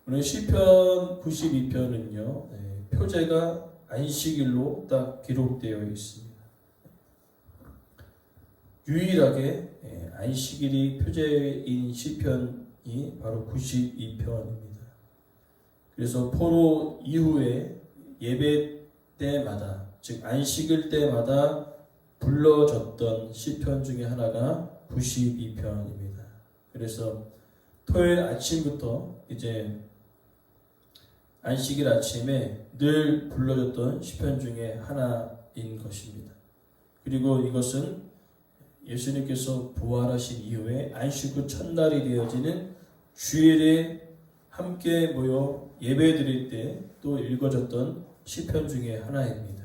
오늘 시편 92편은요, 표제가 안식일로 딱 기록되어 있습니다. 유일하게 안식일이 표제인 시편이 바로 92편입니다. 그래서 포로 이후에 예배 때마다, 즉 안식일 때마다 불러졌던 시편 중에 하나가 92편입니다. 그래서 토요일 아침부터 이제 안식일 아침에 늘 불러졌던 시편 중에 하나인 것입니다. 그리고 이것은 예수님께서 부활하신 이후에 안식 후 첫날이 되어지는 주일에 함께 모여 예배드릴 때 또 읽어졌던 시편 중에 하나입니다.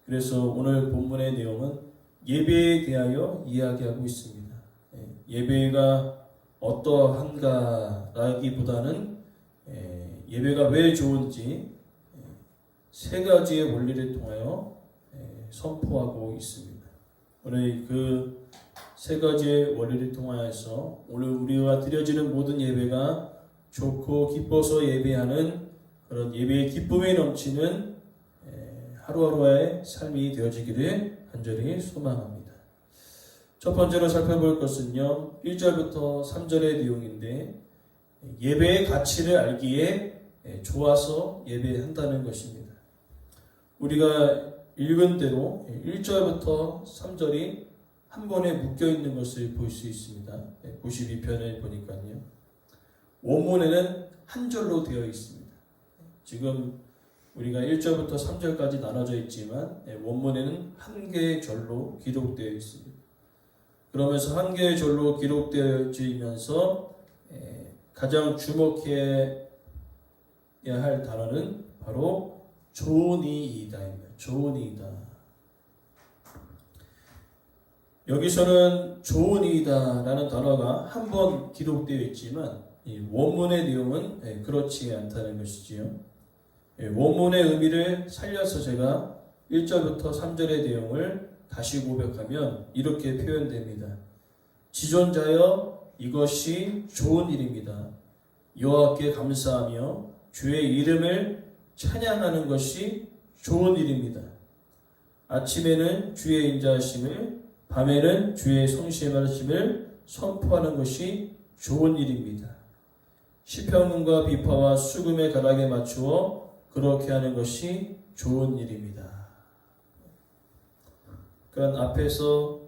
그래서 오늘 본문의 내용은 예배에 대하여 이야기하고 있습니다. 예배가 어떠한가라기보다는 예배가 왜 좋은지 세 가지의 원리를 통하여 선포하고 있습니다. 오늘 그 세 가지의 원리를 통하여서 오늘 우리가 드려지는 모든 예배가 좋고 기뻐서 예배하는 그런 예배의 기쁨이 넘치는 하루하루의 삶이 되어지기를 간절히 소망합니다. 첫 번째로 살펴볼 것은요, 1절부터 3절의 내용인데 예배의 가치를 알기에 좋아서 예배한다는 것입니다. 우리가 읽은 대로 1절부터 3절이 한 번에 묶여 있는 것을 볼 수 있습니다. 92편을 보니까요. 원문에는 한 절로 되어 있습니다. 지금 우리가 1절부터 3절까지 나눠져 있지만 원문에는 한 개의 절로 기록되어 있습니다. 그러면서 한 개의 절로 기록되어지면서 가장 주목해야 할 단어는 바로 좋으니이다입니다. 좋으니이다. 여기서는 좋으니이다라는 단어가 한 번 기록되어 있지만 이 원문의 내용은 그렇지 않다는 것이지요. 원문의 의미를 살려서 제가 1절부터 3절의 내용을 다시 고백하면 이렇게 표현됩니다. 지존자여 이것이 좋은 일입니다. 여호와께 감사하며 주의 이름을 찬양하는 것이 좋은 일입니다. 아침에는 주의 인자하심을 밤에는 주의 성실하심을 선포하는 것이 좋은 일입니다. 시편과 비파와 수금의 가락에 맞추어 그렇게 하는 것이 좋은 일입니다. 그러니까 앞에서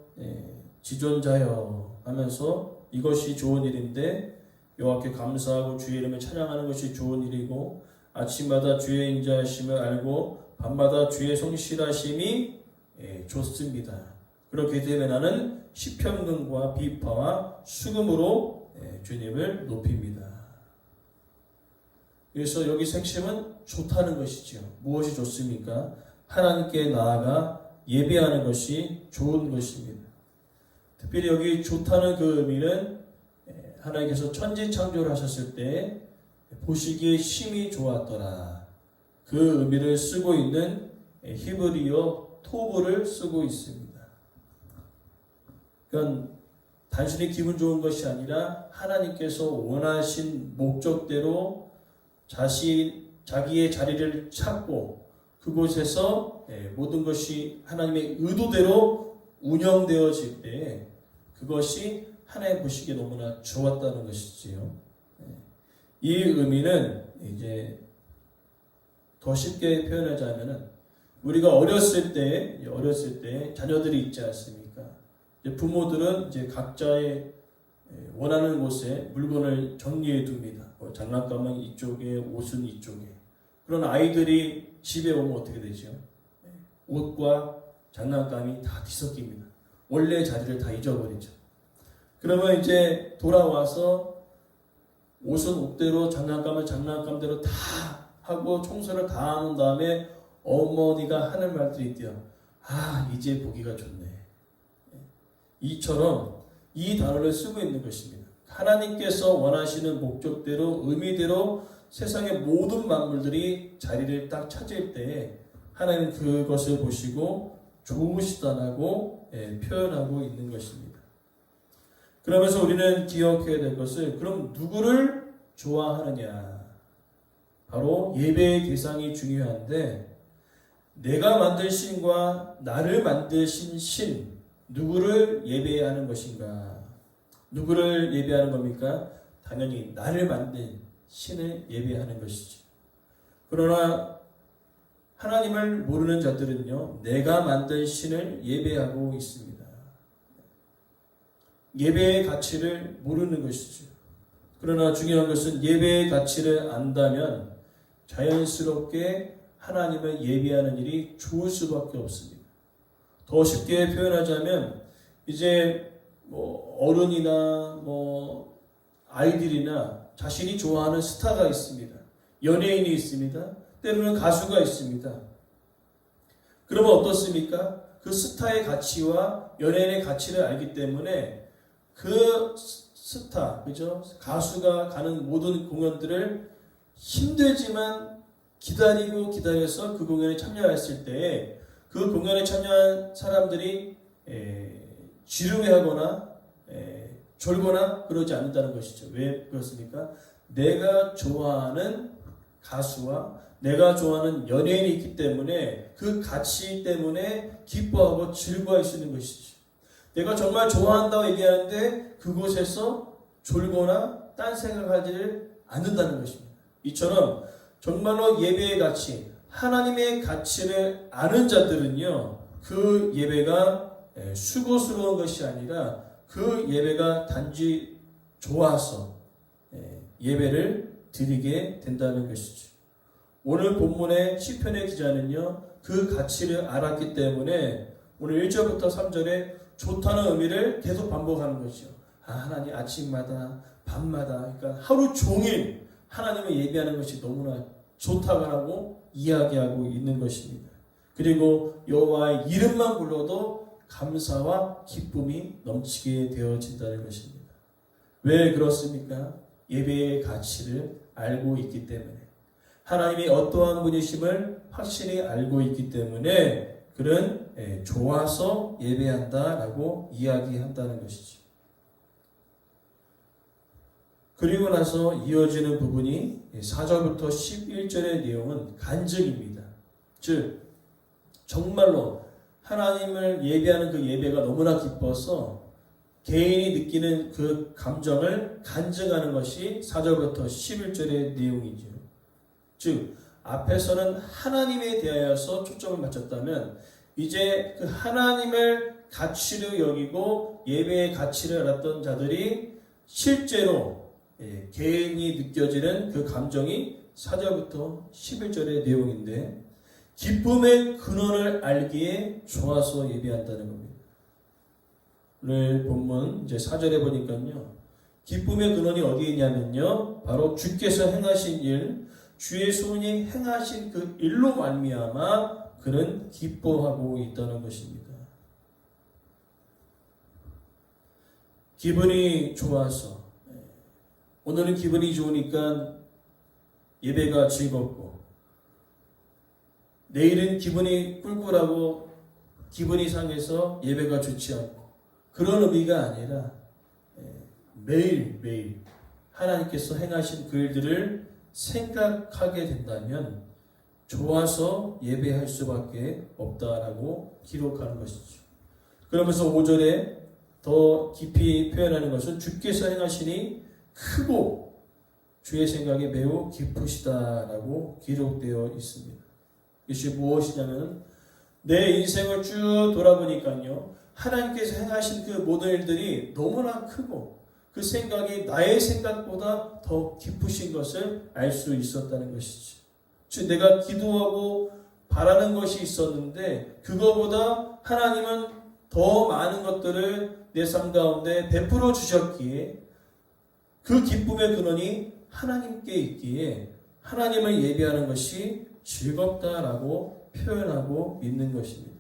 지존자여 하면서 이것이 좋은 일인데 여호와께 감사하고 주의 이름을 찬양하는 것이 좋은 일이고 아침마다 주의 인자하심을 알고 밤마다 주의 성실하심이 좋습니다. 그렇게 되면 나는 시편과 비파와 수금으로 주님을 높입니다. 그래서 여기 핵심은 좋다는 것이죠. 무엇이 좋습니까? 하나님께 나아가 예배하는 것이 좋은 것입니다. 특별히 여기 좋다는 그 의미는 하나님께서 천지 창조를 하셨을 때 보시기에 심히 좋았더라. 그 의미를 쓰고 있는 히브리어 토브를 쓰고 있습니다. 그러니까 단순히 기분 좋은 것이 아니라 하나님께서 원하신 목적대로 자기의 자리를 찾고 그곳에서 모든 것이 하나님의 의도대로 운영되어질 때 그것이 하나님 보시기에 너무나 좋았다는 것이지요. 이 의미는 이제 더 쉽게 표현하자면은 우리가 어렸을 때 자녀들이 있지 않습니까? 부모들은 이제 각자의 원하는 곳에 물건을 정리해 둡니다. 장난감은 이쪽에, 옷은 이쪽에. 그런 아이들이 집에 오면 어떻게 되죠? 옷과 장난감이 다 뒤섞입니다. 원래 자리를 다 잊어버리죠. 그러면 이제 돌아와서 옷은 옷대로, 장난감은 장난감대로 다 하고 청소를 다 하는 다음에 어머니가 하는 말들이 있대요. 아, 이제 보기가 좋네. 이처럼 이 단어를 쓰고 있는 것입니다. 하나님께서 원하시는 목적대로 의미대로 세상의 모든 만물들이 자리를 딱 찾을 때 하나님은 그것을 보시고 좋으시다라고 표현하고 있는 것입니다. 그러면서 우리는 기억해야 될 것을 그럼 누구를 좋아하느냐? 바로 예배의 대상이 중요한데 내가 만든 신과 나를 만드신 신 누구를 예배하는 것인가? 누구를 예배하는 겁니까? 당연히 나를 만든 신을 예배하는 것이죠. 그러나 하나님을 모르는 자들은요, 내가 만든 신을 예배하고 있습니다. 예배의 가치를 모르는 것이죠. 그러나 중요한 것은 예배의 가치를 안다면 자연스럽게 하나님을 예배하는 일이 좋을 수밖에 없습니다. 더 쉽게 표현하자면 이제 어른이나 아이들이나 자신이 좋아하는 스타가 있습니다. 연예인이 있습니다. 때로는 가수가 있습니다. 그러면 어떻습니까? 그 스타의 가치와 연예인의 가치를 알기 때문에 그 스타, 그죠? 가수가 가는 모든 공연들을 힘들지만 기다려서 그 공연에 참여했을 때 그 공연에 참여한 사람들이 지루해하거나 졸거나 그러지 않는다는 것이죠. 왜 그렇습니까? 내가 좋아하는 가수와 내가 좋아하는 연예인이 있기 때문에 그 가치 때문에 기뻐하고 즐거워할 수 있는 것이죠. 내가 정말 좋아한다고 얘기하는데 그곳에서 졸거나 딴 생각하지를 않는다는 것입니다. 이처럼 정말로 예배의 가치, 하나님의 가치를 아는 자들은요, 그 예배가 수고스러운 것이 아니라 그 예배가 단지 좋아서 예배를 드리게 된다는 것이죠. 오늘 본문의 시편의 기자는요, 그 가치를 알았기 때문에 오늘 1절부터 3절에 좋다는 의미를 계속 반복하는 것이죠. 하나님 아침마다 밤마다 그러니까 하루 종일 하나님을 예배하는 것이 너무나 좋다고 이야기하고 있는 것입니다. 그리고 여호와의 이름만 불러도 감사와 기쁨이 넘치게 되어진다는 것입니다. 왜 그렇습니까? 예배의 가치를 알고 있기 때문에 하나님이 어떠한 분이심을 확실히 알고 있기 때문에 그는 좋아서 예배한다라고 이야기한다는 것이죠. 그리고 나서 이어지는 부분이 4절부터 11절의 내용은 간증입니다. 즉 정말로 하나님을 예배하는 그 예배가 너무나 기뻐서 개인이 느끼는 그 감정을 간증하는 것이 4절부터 11절의 내용이죠. 즉 앞에서는 하나님에 대하여서 초점을 맞췄다면 이제 그 하나님을 가치로 여기고 예배의 가치를 알았던 자들이 실제로 개인이 느껴지는 그 감정이 4절부터 11절의 내용인데 기쁨의 근원을 알기에 좋아서 예배한다는 겁니다. 오늘 본문 이제 4절에 보니까요. 기쁨의 근원이 어디에 있냐면요. 바로 주께서 행하신 일, 주의 손이 행하신 그 일로 말미암아 그는 기뻐하고 있다는 것입니다. 기분이 좋아서 오늘은 기분이 좋으니까 예배가 즐겁고 내일은 기분이 꿀꿀하고 기분이 상해서 예배가 좋지 않고 그런 의미가 아니라 매일매일 하나님께서 행하신 그 일들을 생각하게 된다면 좋아서 예배할 수밖에 없다라고 기록하는 것이죠. 그러면서 5절에 더 깊이 표현하는 것은 주께서 행하시니 크고 주의 생각이 매우 깊으시다라고 기록되어 있습니다. 이것이 무엇이냐면 내 인생을 쭉 돌아보니까요. 하나님께서 행하신 그 모든 일들이 너무나 크고 그 생각이 나의 생각보다 더 깊으신 것을 알 수 있었다는 것이죠. 즉 내가 기도하고 바라는 것이 있었는데 그거보다 하나님은 더 많은 것들을 내 삶 가운데 베풀어 주셨기에 그 기쁨의 근원이 하나님께 있기에 하나님을 예배하는 것이 즐겁다라고 표현하고 있는 것입니다.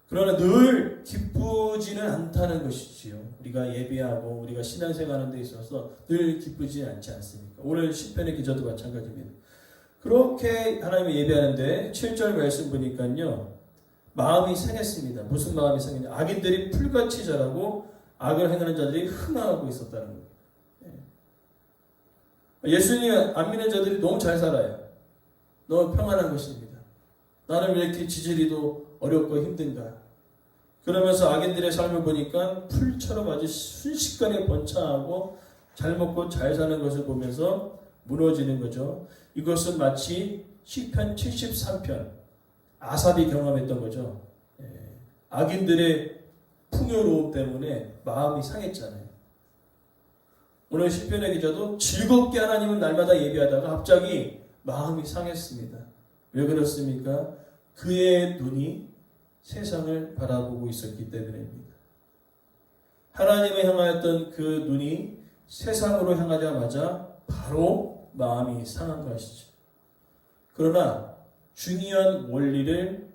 그러나 늘 기쁘지는 않다는 것이지요. 우리가 예배하고 우리가 신앙생활하는 데 있어서 늘 기쁘지 않지 않습니까? 오늘 시편의 기자도 마찬가지입니다. 그렇게 하나님을 예배하는데 7절 말씀 보니까요. 마음이 상했습니다. 무슨 마음이 상했냐? 악인들이 풀같이 자라고 악을 행하는 자들이 흥하고 있었다는 거예요. 예수님 안 믿는 자들이 너무 잘 살아요. 너무 평안한 것입니다. 나는 왜 이렇게 지지리도 어렵고 힘든가? 그러면서 악인들의 삶을 보니까 풀처럼 아주 순식간에 번창하고 잘 먹고 잘 사는 것을 보면서 무너지는 거죠. 이것은 마치 시편 73편 아삽이 경험했던 거죠. 악인들의 풍요로움 때문에 마음이 상했잖아요. 오늘 시편의 기자도 즐겁게 하나님은 날마다 예배하다가 갑자기 마음이 상했습니다. 왜 그렇습니까? 그의 눈이 세상을 바라보고 있었기 때문입니다. 하나님을 향하였던 그 눈이 세상으로 향하자마자 바로 마음이 상한 것이죠. 그러나 중요한 원리를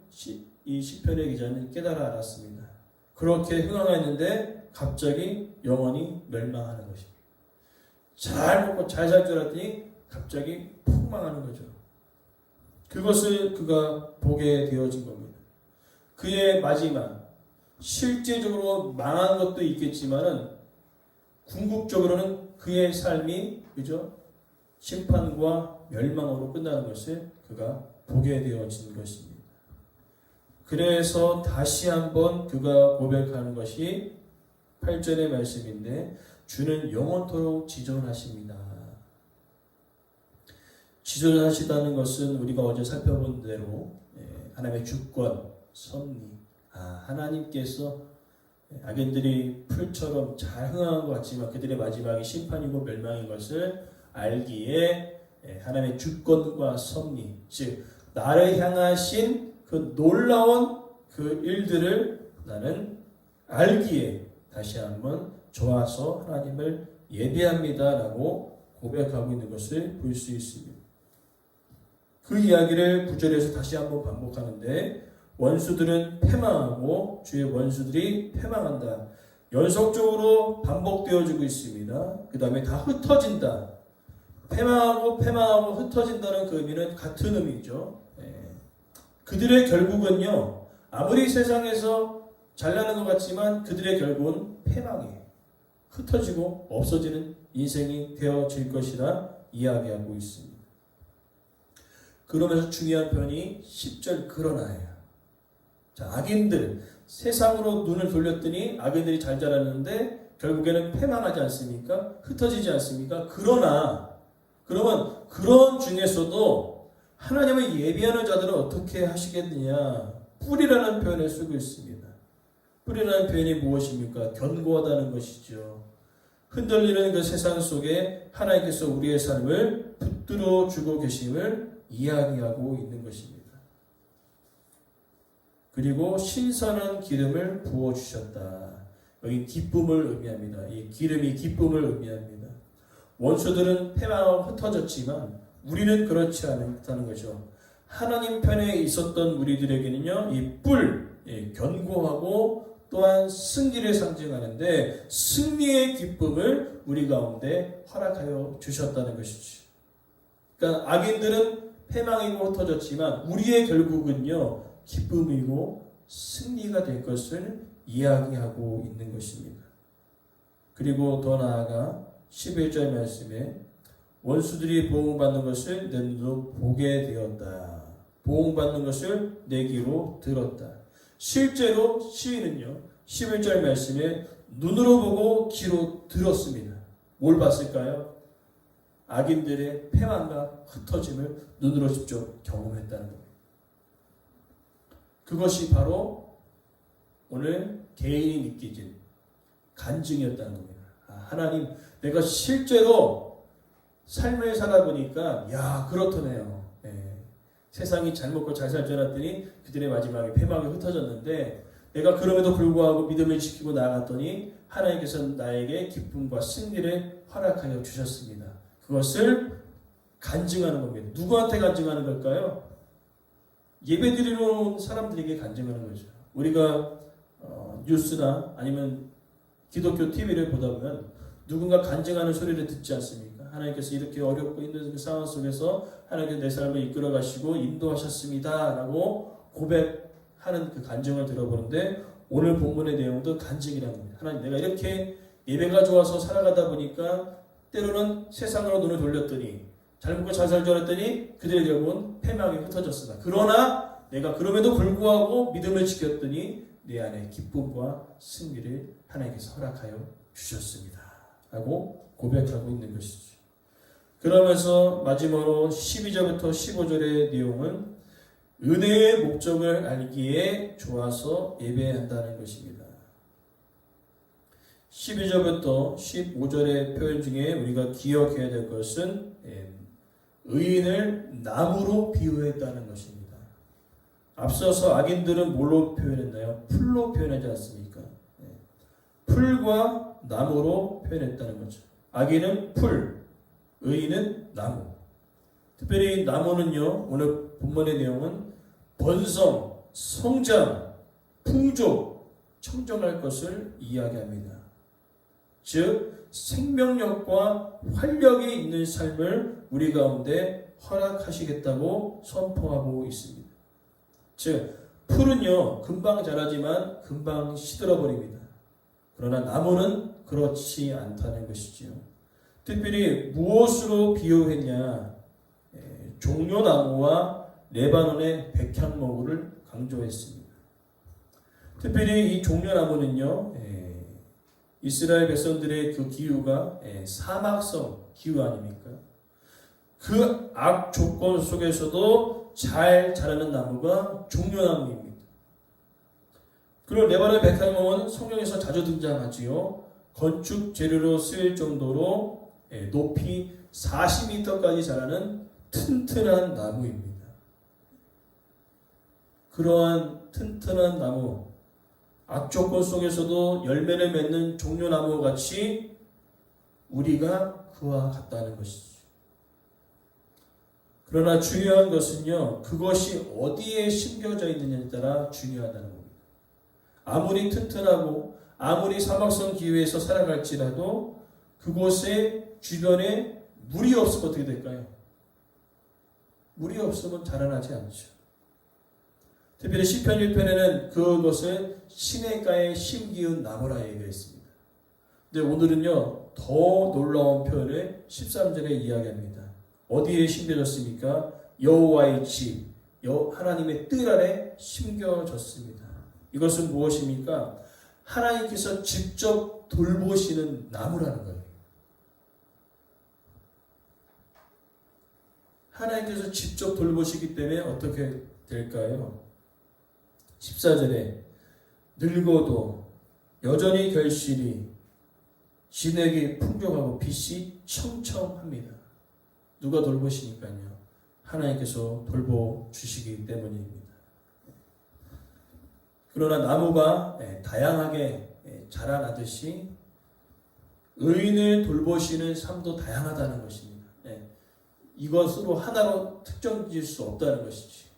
이 시편의 기자는 깨달아 알았습니다. 그렇게 흥황했는데 갑자기 영원히 멸망하는 것입니다. 잘 먹고 잘 살 줄 알았더니 갑자기 폭망하는 거죠. 그것을 그가 보게 되어진 겁니다. 그의 마지막, 실제적으로 망한 것도 있겠지만은 궁극적으로는 그의 삶이 그죠? 심판과 멸망으로 끝나는 것을 그가 보게 되어진 것입니다. 그래서 다시 한번 그가 고백하는 것이 8절의 말씀인데 주는 영원토록 지존하십니다. 지존하시다는 것은 우리가 어제 살펴본 대로 하나님의 주권, 섭리, 하나님께서 악인들이 풀처럼 잘 흥하는 것 같지만 그들의 마지막이 심판이고 멸망인 것을 알기에 하나님의 주권과 섭리, 즉 나를 향하신 그 놀라운 그 일들을 나는 알기에 다시 한번 좋아서 하나님을 예배합니다라고 고백하고 있는 것을 볼 수 있습니다. 그 이야기를 9절에서 다시 한번 반복하는데 원수들은 패망하고 주의 원수들이 패망한다. 연속적으로 반복되어지고 있습니다. 그 다음에 다 흩어진다. 패망하고 흩어진다는 그 의미는 같은 의미죠. 그들의 결국은요, 아무리 세상에서 잘나는 것 같지만 그들의 결국은 패망이에요. 흩어지고 없어지는 인생이 되어질 것이라 이야기하고 있습니다. 그러면서 중요한 표현이 10절 그러나예요. 자, 악인들, 세상으로 눈을 돌렸더니 악인들이 잘 자랐는데 결국에는 패망하지 않습니까? 흩어지지 않습니까? 그러나, 그러면 그런 중에서도 하나님을 예비하는 자들은 어떻게 하시겠느냐? 뿌리라는 표현을 쓰고 있습니다. 뿌리라는 표현이 무엇입니까? 견고하다는 것이죠. 흔들리는 그 세상 속에 하나님께서 우리의 삶을 붙들어 주고 계심을 이야기하고 있는 것입니다. 그리고 신선한 기름을 부어주셨다. 여기 기쁨을 의미합니다. 이 기름이 기쁨을 의미합니다. 원수들은 패망하고 흩어졌지만 우리는 그렇지 않다는 거죠. 하나님 편에 있었던 우리들에게는요, 이 뿔, 견고하고 또한 승리를 상징하는데 승리의 기쁨을 우리 가운데 허락하여 주셨다는 것이죠. 그러니까 악인들은 패망이고 흩어졌지만 우리의 결국은요, 기쁨이고 승리가 될 것을 이야기하고 있는 것입니다. 그리고 더 나아가 11절 말씀에 원수들이 보응받는 것을 내 눈으로 보게 되었다. 보응받는 것을 내 귀로 들었다. 실제로 시인은요, 11절 말씀에 눈으로 보고 귀로 들었습니다. 뭘 봤을까요? 악인들의 패망과 흩어짐을 눈으로 직접 경험했다는 겁니다. 그것이 바로 오늘 개인이 느끼진 간증이었다는 겁니다. 하나님, 내가 실제로 삶을 살아보니까 그렇더네요. 세상이 잘 먹고 잘 살 줄 알았더니 그들의 마지막에 패망이 흩어졌는데 내가 그럼에도 불구하고 믿음을 지키고 나아갔더니 하나님께서 나에게 기쁨과 승리를 허락하여 주셨습니다. 그것을 간증하는 겁니다. 누구한테 간증하는 걸까요? 예배드리러 온 사람들에게 간증하는 거죠. 우리가 뉴스나 아니면 기독교 TV를 보다 보면 누군가 간증하는 소리를 듣지 않습니까? 하나님께서 이렇게 어렵고 힘든 그 상황 속에서 하나님께서 내 삶을 이끌어 가시고 인도하셨습니다 라고 고백하는 그 간증을 들어보는데 오늘 본문의 내용도 간증이라는 겁니다. 하나님, 내가 이렇게 예배가 좋아서 살아가다 보니까 때로는 세상으로 눈을 돌렸더니 잘 먹고 잘 살 줄 알았더니 그들의 결국은 패망에 흩어졌으나 그러나 내가 그럼에도 불구하고 믿음을 지켰더니 내 안에 기쁨과 승리를 하나님께서 허락하여 주셨습니다. 라고 고백하고 있는 것이죠. 그러면서 마지막으로 12절부터 15절의 내용은 은혜의 목적을 알기에 좋아서 예배한다는 것입니다. 12절부터 15절의 표현 중에 우리가 기억해야 될 것은 의인을 나무로 비유했다는 것입니다. 앞서서 악인들은 뭘로 표현했나요? 풀로 표현하지 않습니까? 풀과 나무로 표현했다는 거죠. 악인은 풀, 의인은 나무. 특별히 나무는요, 오늘 본문의 내용은 번성, 성장, 풍족, 청정할 것을 이야기합니다. 즉 생명력과 활력이 있는 삶을 우리 가운데 허락하시겠다고 선포하고 있습니다. 즉 풀은요 금방 자라지만 금방 시들어버립니다. 그러나 나무는 그렇지 않다는 것이지요. 특별히 무엇으로 비유했냐? 종려나무와 레바논의 백향목을 강조했습니다. 특별히 이 종려나무는요 이스라엘 백성들의 그 기후가 사막성 기후 아닙니까? 그 악 조건 속에서도 잘 자라는 나무가 종려나무입니다. 그리고 레바논 백향목은 성경에서 자주 등장하지요. 건축 재료로 쓰일 정도로 높이 40m까지 자라는 튼튼한 나무입니다. 그러한 튼튼한 나무, 악조건 속에서도 열매를 맺는 종려나무 같이 우리가 그와 같다는 것이죠. 그러나 중요한 것은요, 그것이 어디에 심겨져 있느냐에 따라 중요하다는 겁니다. 아무리 튼튼하고 아무리 사막성 기후에서 살아갈지라도 그곳에 주변에 물이 없으면 어떻게 될까요? 물이 없으면 자라나지 않죠. 특별히 시편 1편에는 그것을 시냇가에 심기운 나무라 얘기했습니다. 근데 오늘은요 더 놀라운 표현을 13절에 이야기합니다. 어디에 심겨졌습니까? 여호와의 집, 하나님의 뜰 아래 심겨졌습니다. 이것은 무엇입니까? 하나님께서 직접 돌보시는 나무라는 거예요. 하나님께서 직접 돌보시기 때문에 어떻게 될까요? 14절에 늙어도 여전히 결실이 진액이 풍족하고 빛이 청청합니다. 누가 돌보시니까요? 하나님께서 돌보주시기 때문입니다. 그러나 나무가 다양하게 자라나듯이 의인을 돌보시는 삶도 다양하다는 것입니다. 이것으로 하나로 특정지을 수 없다는 것이지.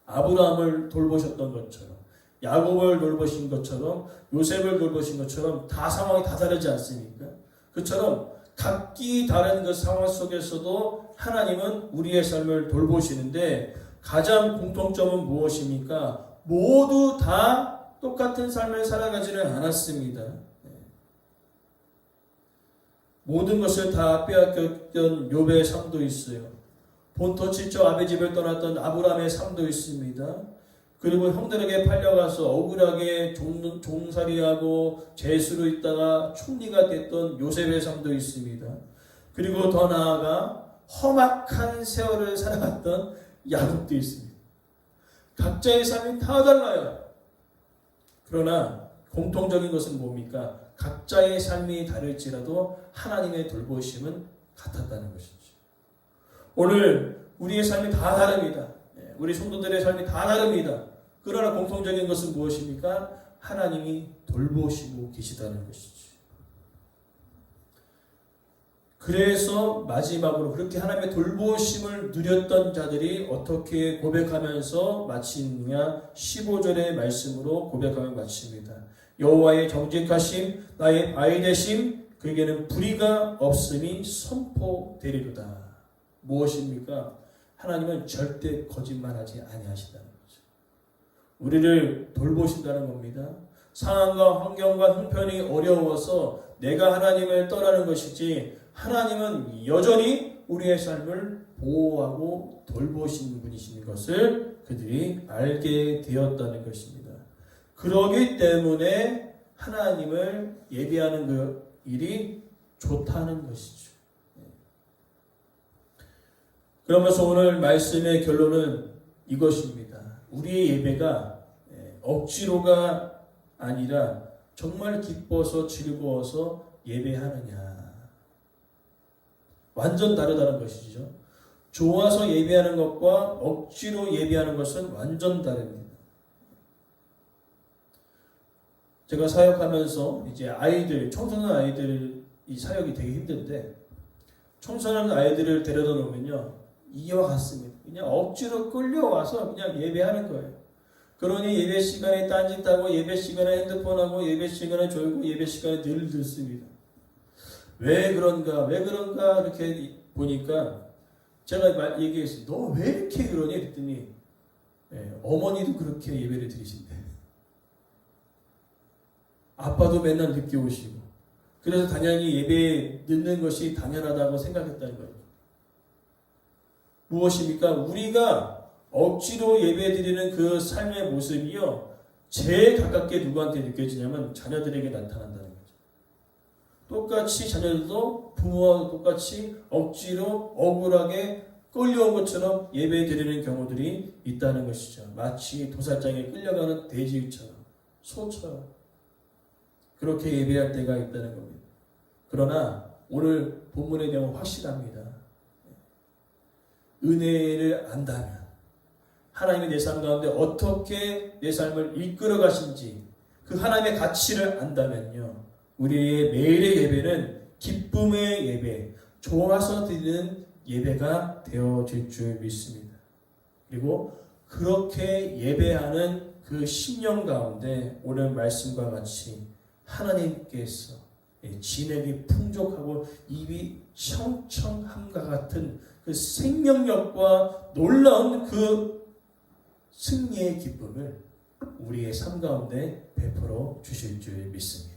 아브라함을 돌보셨던 것처럼, 야곱을 돌보신 것처럼, 요셉을 돌보신 것처럼 다 상황이 다 다르지 않습니까? 그처럼 각기 다른 그 상황 속에서도 하나님은 우리의 삶을 돌보시는데 가장 공통점은 무엇입니까? 모두 다 똑같은 삶을 살아가지는 않았습니다. 모든 것을 다 빼앗겼던 욥의 삶도 있어요. 본토 친척 아베 집을 떠났던 아브라함의 삶도 있습니다. 그리고 형들에게 팔려가서 억울하게 종살이하고 죄수로 있다가 총리가 됐던 요셉의 삶도 있습니다. 그리고 더 나아가 험악한 세월을 살아갔던 야곱도 있습니다. 각자의 삶이 다 달라요. 그러나 공통적인 것은 뭡니까? 각자의 삶이 다를지라도 하나님의 돌보심은 같았다는 것이죠. 오늘 우리의 삶이 다 다릅니다. 우리 성도들의 삶이 다 다릅니다. 그러나 공통적인 것은 무엇입니까? 하나님이 돌보시고 계시다는 것이죠. 그래서 마지막으로 그렇게 하나님의 돌보심을 누렸던 자들이 어떻게 고백하면서 마치느냐? 15절의 말씀으로 고백하며 마칩니다. 여호와의 정직하심, 나의 바위 되심, 그에게는 불의가 없음이 선포되리로다. 무엇입니까? 하나님은 절대 거짓말하지 아니하신다는 거죠. 우리를 돌보신다는 겁니다. 상황과 환경과 형편이 어려워서 내가 하나님을 떠나는 것이지 하나님은 여전히 우리의 삶을 보호하고 돌보시는 분이신 것을 그들이 알게 되었다는 것입니다. 그러기 때문에 하나님을 예배하는 그 일이 좋다는 것이죠. 그러면서 오늘 말씀의 결론은 이것입니다. 우리의 예배가 억지로가 아니라 정말 기뻐서 즐거워서 예배하느냐. 완전 다르다는 것이죠. 좋아서 예배하는 것과 억지로 예배하는 것은 완전 다릅니다. 제가 사역하면서 이제 아이들, 청소년 아이들 이 사역이 되게 힘든데 청소년 아이들을 데려다 놓으면요. 이와 같습니다. 그냥 억지로 끌려와서 그냥 예배하는 거예요. 그러니 예배 시간에 딴짓하고 예배 시간에 핸드폰하고 예배 시간에 졸고 예배 시간에 늘 듣습니다. 왜 그런가 이렇게 보니까 제가 얘기했어요. 너 왜 이렇게 그러니? 그랬더니 어머니도 그렇게 예배를 드리신대. 아빠도 맨날 늦게 오시고 그래서 당연히 예배에 늦는 것이 당연하다고 생각했다는 거예요. 무엇입니까? 우리가 억지로 예배드리는 그 삶의 모습이요. 제일 가깝게 누구한테 느껴지냐면 자녀들에게 나타난다는 거죠. 똑같이 자녀들도 부모와 똑같이 억지로 억울하게 끌려온 것처럼 예배드리는 경우들이 있다는 것이죠. 마치 도살장에 끌려가는 돼지처럼 소처럼 그렇게 예배할 때가 있다는 겁니다. 그러나 오늘 본문의 내용은 확실합니다. 은혜를 안다면 하나님이 내 삶 가운데 어떻게 내 삶을 이끌어 가신지 그 하나님의 가치를 안다면요. 우리의 매일의 예배는 기쁨의 예배, 좋아서 드리는 예배가 되어질 줄 믿습니다. 그리고 그렇게 예배하는 그 심령 가운데 오늘 말씀과 같이 하나님께서 진액이 풍족하고 입이 청청함과 같은 그 생명력과 놀라운 그 승리의 기쁨을 우리의 삶 가운데 베풀어 주실 줄 믿습니다.